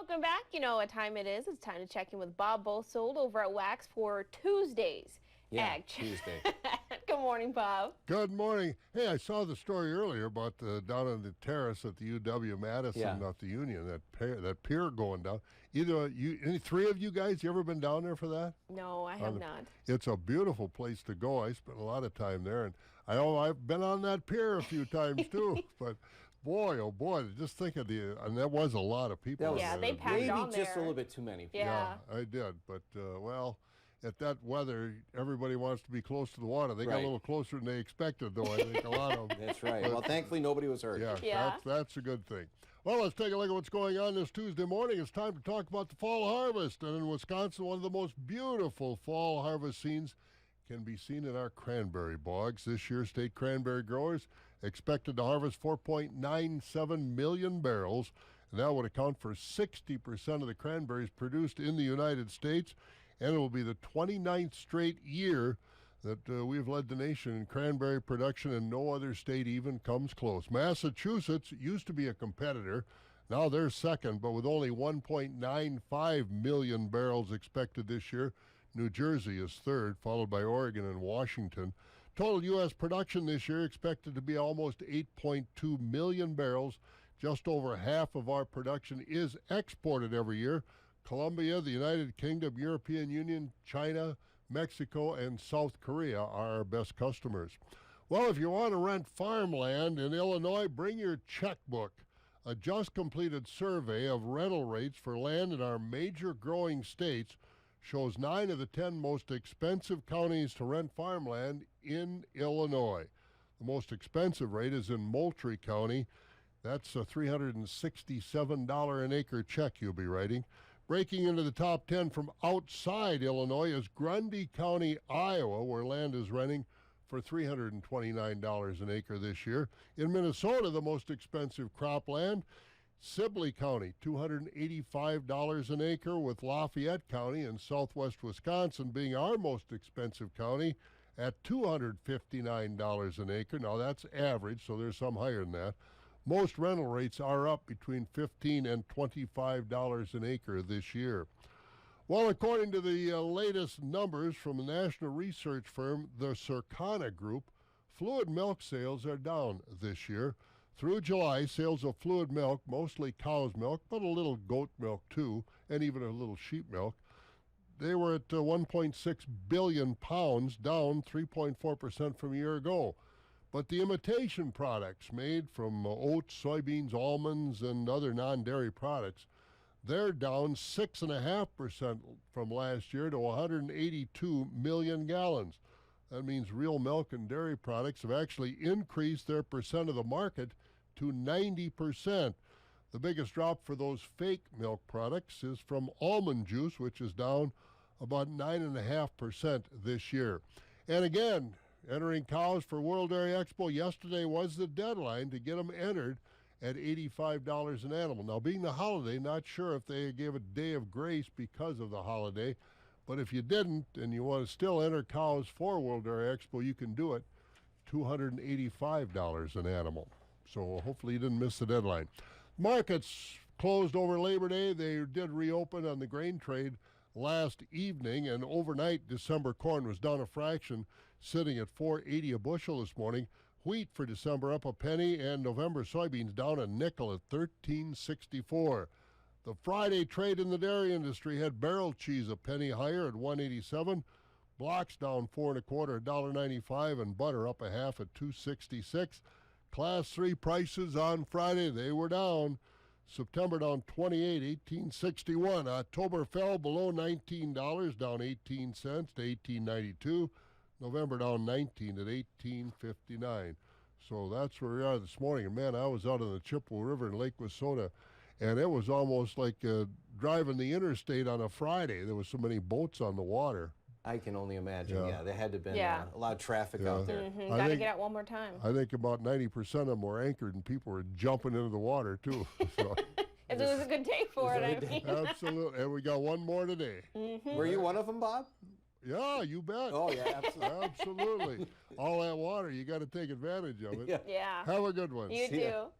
welcome back. You know what time it is. It's time to check in with Bob Bosold over at Wax for Tuesdays. Yeah, Tuesday. Good morning, Bob. Good morning. Hey, I saw the story earlier about down on the terrace at the UW-Madison, not the Union, that pier going down. Any three of you guys, you ever been down there for that? No, I have not. It's a beautiful place to go. I spent a lot of time there, and I know I've been on that pier a few times too, but boy, oh boy, just think of and that was a lot of people. Yeah, they packed on there. Maybe just a little bit too many people. Yeah, I did, but well, at that weather, everybody wants to be close to the water. They got a little closer than they expected, though, I think, a lot of them. That's right. Well, thankfully, nobody was hurt. Yeah. That's a good thing. Well, let's take a look at what's going on this Tuesday morning. It's time to talk about the fall harvest. And in Wisconsin, one of the most beautiful fall harvest scenes can be seen in our cranberry bogs. This year, state cranberry growers expected to harvest 4.97 million barrels, and that would account for 60% of the cranberries produced in the United States. And it will be the 29th straight year that we've led the nation in cranberry production, and no other state even comes close. Massachusetts used to be a competitor. Now they're second, but with only 1.95 million barrels expected this year. New Jersey is third, followed by Oregon and Washington. Total U.S. production this year expected to be almost 8.2 million barrels. Just over half of our production is exported every year. Colombia, the United Kingdom, European Union, China, Mexico, and South Korea are our best customers. Well, if you want to rent farmland in Illinois, bring your checkbook. A just completed survey of rental rates for land in our major growing states shows 9 of the 10 most expensive counties to rent farmland in Illinois. The most expensive rate is in Moultrie County. That's a $367 an acre check you'll be writing. Breaking into the top 10 from outside Illinois is Grundy County, Iowa, where land is renting for $329 an acre this year. In Minnesota, the most expensive cropland, Sibley County, $285 an acre, with Lafayette County in southwest Wisconsin being our most expensive county at $259 an acre. Now that's average, so there's some higher than that. Most rental rates are up between $15 and $25 an acre this year. Well, according to the latest numbers from the national research firm, the Circana Group, fluid milk sales are down this year. Through July, sales of fluid milk, mostly cow's milk, but a little goat milk too, and even a little sheep milk, they were at 1.6 billion pounds, down 3.4% from a year ago. But the imitation products made from oats, soybeans, almonds, and other non-dairy products, they're down 6.5% from last year to 182 million gallons. That means real milk and dairy products have actually increased their percent of the market to 90%. The biggest drop for those fake milk products is from almond juice, which is down about 9.5% this year. And again, entering cows for World Dairy Expo yesterday was the deadline to get them entered at $85 an animal. Now, being the holiday, not sure if they gave a day of grace because of the holiday, but if you didn't and you want to still enter cows for World Dairy Expo, you can do it, $285 an animal. So hopefully you didn't miss the deadline. Markets closed over Labor Day. They did reopen on the grain trade last evening, and overnight December corn was down a fraction, sitting at $4.80 a bushel this morning. Wheat for December up a penny, and November soybeans down a nickel at $13.64. The Friday trade in the dairy industry had barrel cheese a penny higher at $1.87, blocks down 4 1/4 at $1.95, and butter up a half at $2.66. Class 3 prices on Friday, they were down. September down 28, $18.61. October fell below $19, down 18 cents to $18.92. November down 19 at $18.59. So that's where we are this morning. And man, I was out on the Chippewa River in Lake Wissota, and it was almost like driving the interstate on a Friday. There was so many boats on the water. I can only imagine. Yeah, there had to have been a lot of traffic out there. Got to get out one more time. I think about 90% of them were anchored, and people were jumping into the water too. So. If it was a good day for it, I mean. Absolutely. And we got one more today. Were you one of them, Bob? Yeah, you bet. Oh, yeah, absolutely. Absolutely. All that water, you got to take advantage of it. Yeah. Have a good one. You too.